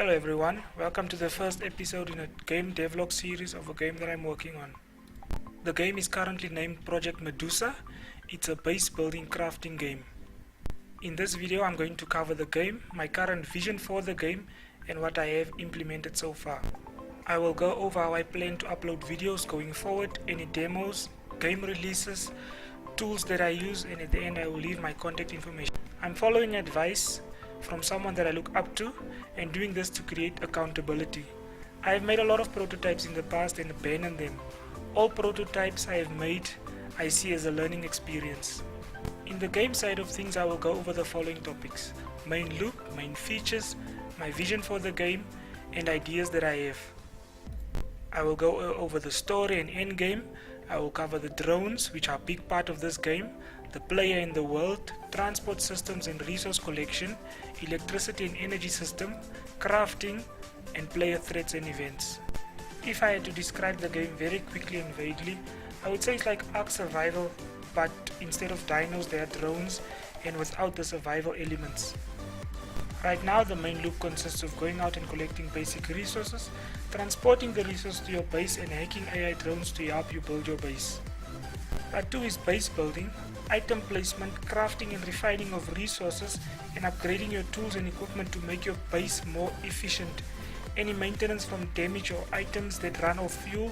Hello everyone, welcome to the first episode in a game devlog series of a game that I'm working on. The game is currently named Project Medusa. It's a base building crafting game. In this video I'm going to cover the game, my current vision for the game and what I have implemented so far. I will go over how I plan to upload videos going forward, any demos, game releases, tools that I use, and at the end I will leave my contact information. I'm following advice from someone that I look up to and doing this to create accountability. I have made a lot of prototypes in the past and abandoned them. All prototypes I have made I see as a learning experience. In the game side of things I will go over the following topics: main loop, main features, my vision for the game, and ideas that I have. I will go over the story and end game. I will cover the drones, which are a big part of this game, the player in the world, transport systems and resource collection, electricity and energy system, crafting, and player threats and events. If I had to describe the game very quickly and vaguely, I would say it's like Ark Survival, but instead of dinos there are drones and without the survival elements. Right now the main loop consists of going out and collecting basic resources, transporting the resources to your base and hacking AI drones to help you build your base. Part 2 is base building, item placement, crafting and refining of resources, and upgrading your tools and equipment to make your base more efficient. Any maintenance from damage or items that run off fuel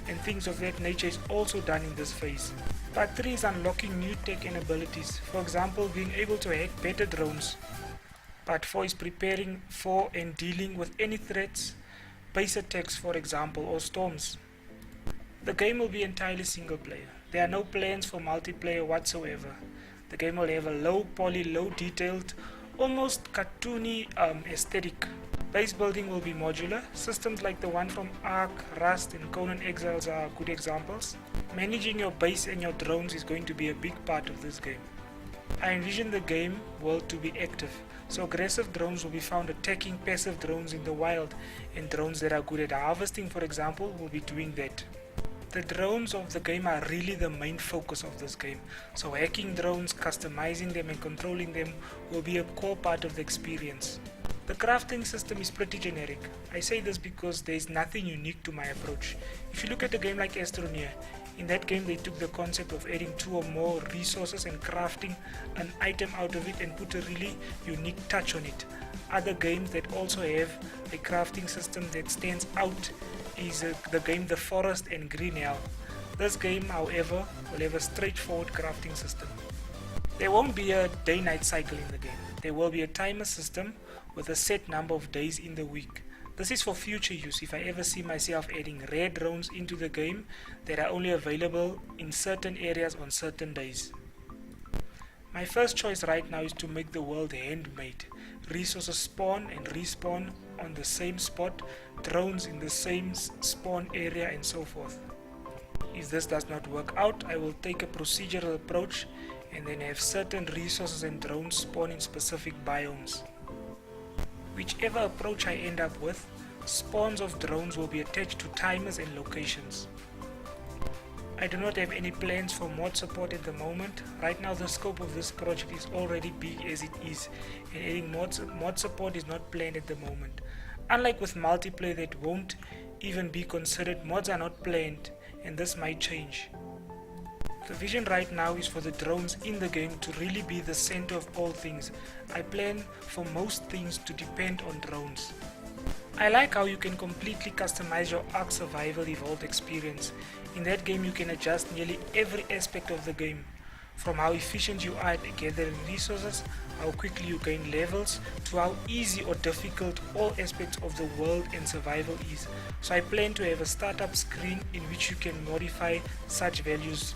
and things of that nature is also done in this phase. Part 3 is unlocking new tech and abilities, for example being able to hack better drones. Part 4 is preparing for and dealing with any threats, base attacks for example, or storms. The game will be entirely single player. There are no plans for multiplayer whatsoever. The game will have a low poly, low detailed, almost cartoony aesthetic. Base building will be modular. Systems like the one from Ark, Rust and Conan Exiles are good examples. Managing your base and your drones is going to be a big part of this game. I envision the game world to be active, so aggressive drones will be found attacking passive drones in the wild, and drones that are good at harvesting for example will be doing that. The drones of the game are really the main focus of this game, so hacking drones, customizing them and controlling them will be a core part of the experience. The crafting system is pretty generic. I say this because there is nothing unique to my approach. If you look at a game like Astroneer, in that game they took the concept of adding 2 or more resources and crafting an item out of it and put a really unique touch on it. Other games that also have a crafting system that stands out is the game The Forest and Green Hell. This game however will have a straightforward crafting system. There won't be a day-night cycle in the game. There will be a timer system with a set number of days in the week. This is for future use if I ever see myself adding rare drones into the game that are only available in certain areas on certain days. My first choice right now is to make the world handmade. Resources spawn and respawn on the same spot, drones in the same spawn area and so forth. If this does not work out, I will take a procedural approach and then have certain resources and drones spawn in specific biomes. Whichever approach I end up with, spawns of drones will be attached to timers and locations. I do not have any plans for mod support at the moment. Right now the scope of this project is already big as it is, and adding mod support is not planned at the moment. Unlike with multiplayer that won't even be considered, mods are not planned and this might change. The vision right now is for the drones in the game to really be the center of all things. I plan for most things to depend on drones. I like how you can completely customize your Ark Survival Evolved experience. In that game you can adjust nearly every aspect of the game, from how efficient you are at gathering resources, how quickly you gain levels, to how easy or difficult all aspects of the world and survival is. So I plan to have a startup screen in which you can modify such values.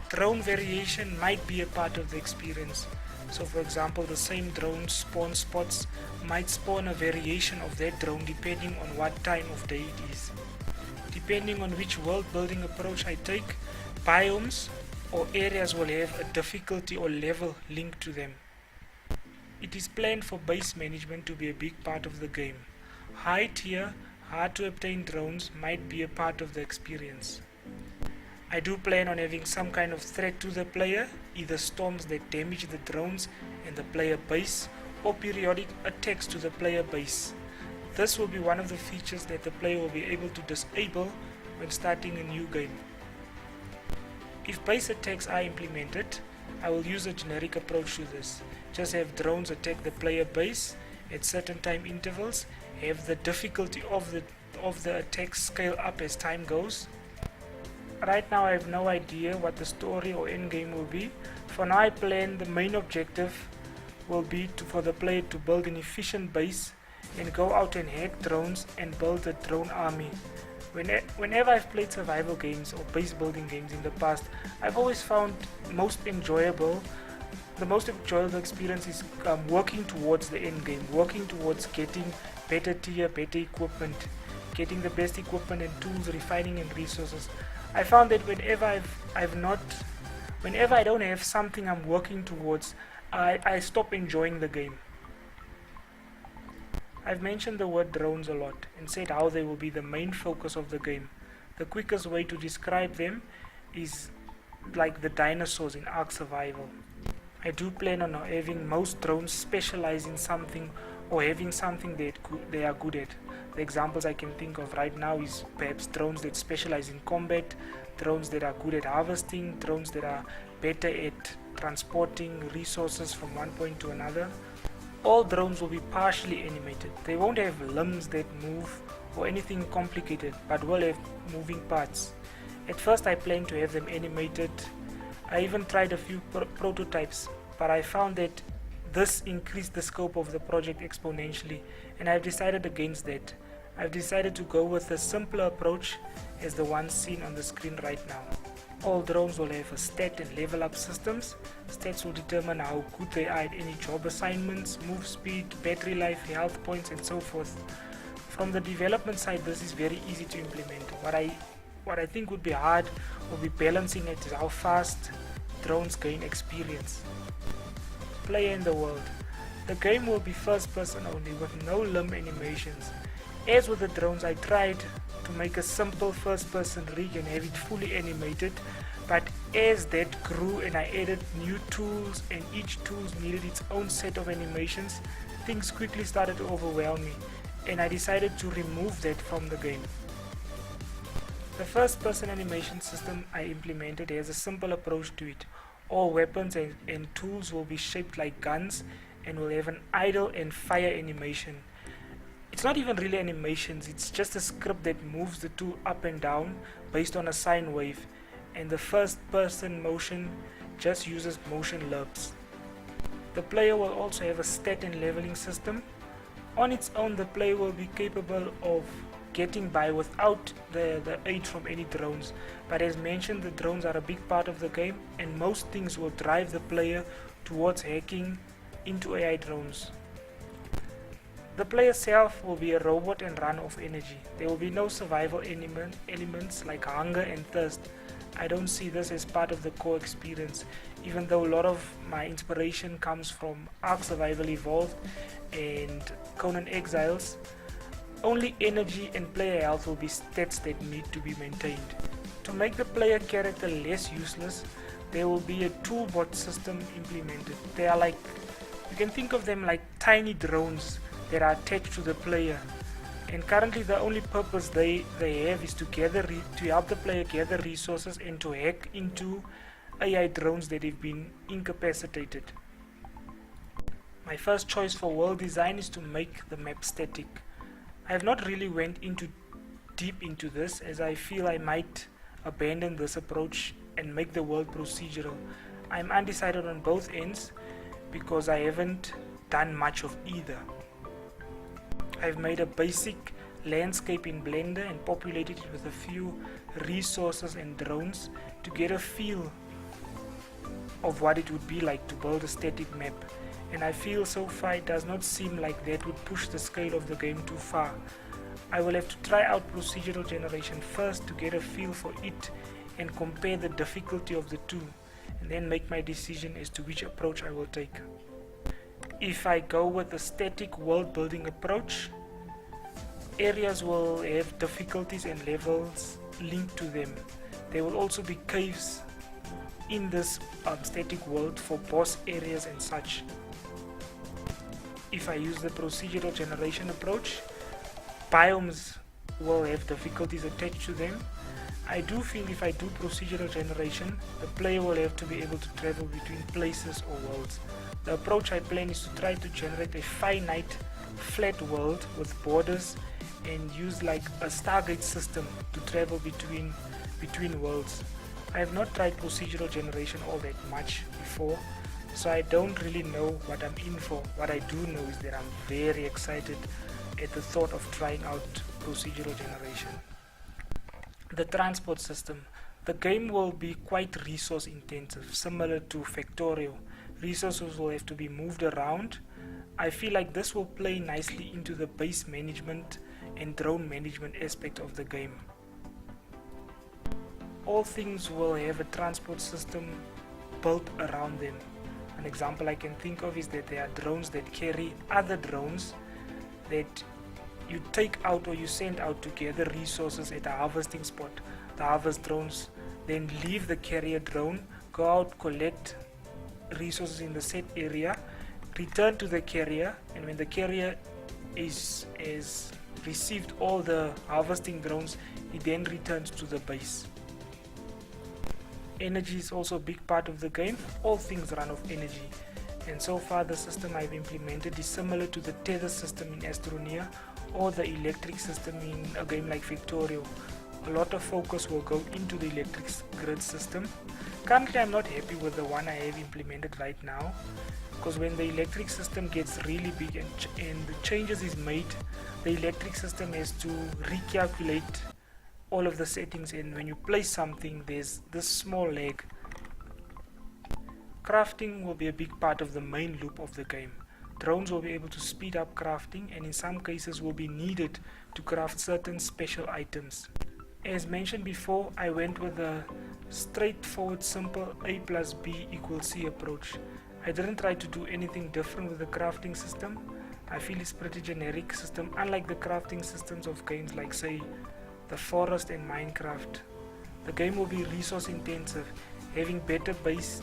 Drone variation might be a part of the experience. So for example, the same drone spawn spots might spawn a variation of that drone depending on what time of day it is. Depending on which world building approach I take, biomes or areas will have a difficulty or level linked to them. It is planned for base management to be a big part of the game. High tier, hard to obtain drones might be a part of the experience. I do plan on having some kind of threat to the player, either storms that damage the drones and the player base, or periodic attacks to the player base. This will be one of the features that the player will be able to disable when starting a new game. If base attacks are implemented, I will use a generic approach to this. Just have drones attack the player base at certain time intervals, have the difficulty of the attack scale up as time goes. Right now I have no idea what the story or end game will be. For now I plan the main objective will be for the player to build an efficient base and go out and hack drones and build a drone army. Whenever I've played survival games or base building games in the past, I've always found the most enjoyable experience is working towards the end game, working towards getting better tier, better equipment, getting the best equipment and tools, refining and resources. I found that whenever I don't have something I'm working towards, I stop enjoying the game. I've mentioned the word drones a lot and said how they will be the main focus of the game. The quickest way to describe them is like the dinosaurs in Ark Survival. I do plan on having most drones specialize in something or having something that they are good at. The examples I can think of right now is perhaps drones that specialize in combat, drones that are good at harvesting, drones that are better at transporting resources from one point to another. All drones will be partially animated. They won't have limbs that move or anything complicated, but will have moving parts. At first I planned to have them animated. I even tried a few prototypes, but I found that this increased the scope of the project exponentially, and I've decided against that. I've decided to go with a simpler approach as the one seen on the screen right now. All drones will have a stat and level up systems. Stats will determine how good they are at any job assignments, move speed, battery life, health points and so forth. From the development side, this is very easy to implement. What I think would be hard will be balancing it is how fast drones gain experience. Player in the world. The game will be first person only with no limb animations. As with the drones, I tried to make a simple first person rig and have it fully animated, but as that grew and I added new tools and each tool needed its own set of animations, things quickly started to overwhelm me and I decided to remove that from the game. The first person animation system I implemented has a simple approach to it. All weapons and tools will be shaped like guns and will have an idle and fire animation. It's not even really animations, it's just a script that moves the tool up and down based on a sine wave, and the first person motion just uses motion lerps. The player will also have a stat and leveling system. On its own, the player will be capable of getting by without the aid from any drones, but as mentioned, the drones are a big part of the game and most things will drive the player towards hacking into AI drones. The player self will be a robot and run off energy. There will be no survival elements like hunger and thirst. I don't see this as part of the core experience, even though a lot of my inspiration comes from Ark Survival Evolved and Conan Exiles. Only energy and player health will be stats that need to be maintained. To make the player character less useless, there will be a toolbot system implemented. They are like, you can think of them like tiny drones that are attached to the player, and currently the only purpose they have is to help the player gather resources and to hack into AI drones that have been incapacitated. My first choice for world design is to make the map static. I have not really went deep into this as I feel I might abandon this approach and make the world procedural. I am undecided on both ends because I haven't done much of either. I've made a basic landscape in Blender and populated it with a few resources and drones to get a feel of what it would be like to build a static map, and I feel so far it does not seem like that would push the scale of the game too far. I will have to try out procedural generation first to get a feel for it and compare the difficulty of the two, and then make my decision as to which approach I will take. If I go with the static world building approach, areas will have difficulties and levels linked to them. There will also be caves in this static world for boss areas and such. if I use the procedural generation approach, biomes will have difficulties attached to them. I do feel if I do procedural generation, the player will have to be able to travel between places or worlds. The approach I plan is to try to generate a finite flat world with borders and use like a Stargate system to travel between worlds. I have not tried procedural generation all that much before, so I don't really know what I'm in for. What I do know is that I'm very excited at the thought of trying out procedural generation. The transport system. The game will be quite resource intensive, similar to Factorial. Resources will have to be moved around. I feel like this will play nicely into the base management and drone management aspect of the game. All things will have a transport system built around them. An example I can think of is that there are drones that carry other drones that you take out or you send out to gather resources at a harvesting spot. The harvest drones then leave the carrier drone, go out, collect resources in the set area, return to the carrier, and when the carrier is received all the harvesting drones, it then returns to the base. Energy is also a big part of the game. All things run off energy, and so far the system I've implemented is similar to the tether system in Astroneer or the electric system in a game like Victorio. A lot of focus will go into the electric grid system. Currently I'm not happy with the one I have implemented right now, because when the electric system gets really big and the changes is made, the electric system has to recalculate all of the settings, and when you place something there's this small lag. Crafting will be a big part of the main loop of the game. Drones will be able to speed up crafting, and in some cases will be needed to craft certain special items. As mentioned before, I went with a straightforward simple A plus B equals C approach. I didn't try to do anything different with the crafting system. I feel it's pretty generic system, unlike the crafting systems of games like say the Forest and Minecraft. The game will be resource intensive. Having better base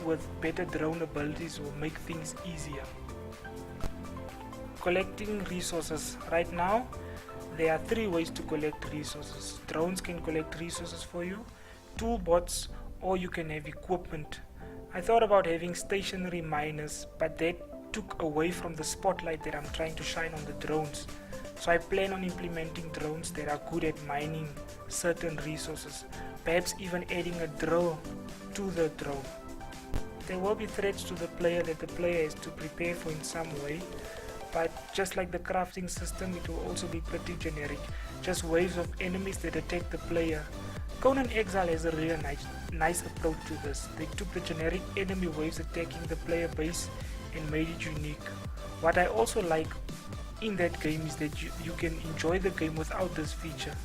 with better drone abilities will make things easier. Collecting resources. Right now there are 3 ways to collect resources. Drones can collect resources for you, toolbots, or you can have equipment. I thought about having stationary miners, but that took away from the spotlight that I'm trying to shine on the drones. So I plan on implementing drones that are good at mining certain resources, perhaps even adding a drill to the drone. There will be threats to the player that the player has to prepare for in some way, but just like the crafting system, it will also be pretty generic, just waves of enemies that attack the player. Conan Exile has a really nice approach to this. They took the generic enemy waves attacking the player base and made it unique. What I also like in that game is that you can enjoy the game without this feature.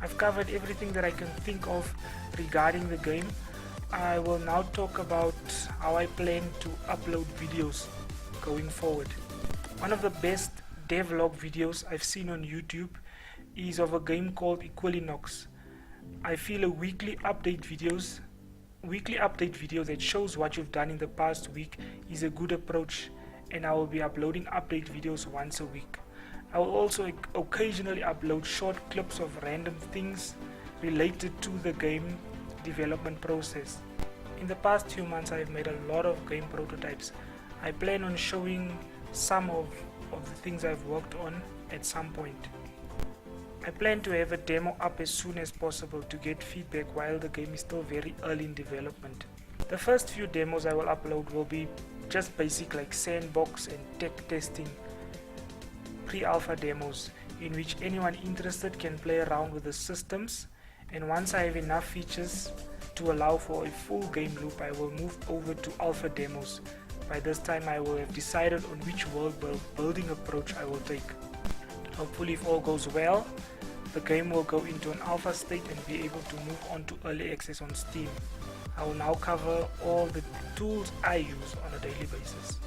I've covered everything that I can think of regarding the game. I will now talk about how I plan to upload videos going forward. One of the best devlog videos I've seen on YouTube is of a game called Equinox. I feel a weekly update video that shows what you've done in the past week is a good approach, and I will be uploading update videos once a week. I will also occasionally upload short clips of random things related to the game development process. In the past few months I've made a lot of game prototypes. I plan on showing some of the things I've worked on at some point. I plan to have a demo up as soon as possible to get feedback while the game is still very early in development. The first few demos I will upload will be just basic like sandbox and tech testing pre-alpha demos in which anyone interested can play around with the systems, and once I have enough features to allow for a full game loop, I will move over to alpha demos. By this time I will have decided on which world building approach I will take. Hopefully, if all goes well, the game will go into an alpha state and be able to move on to early access on Steam. I will now cover all the tools I use on a daily basis.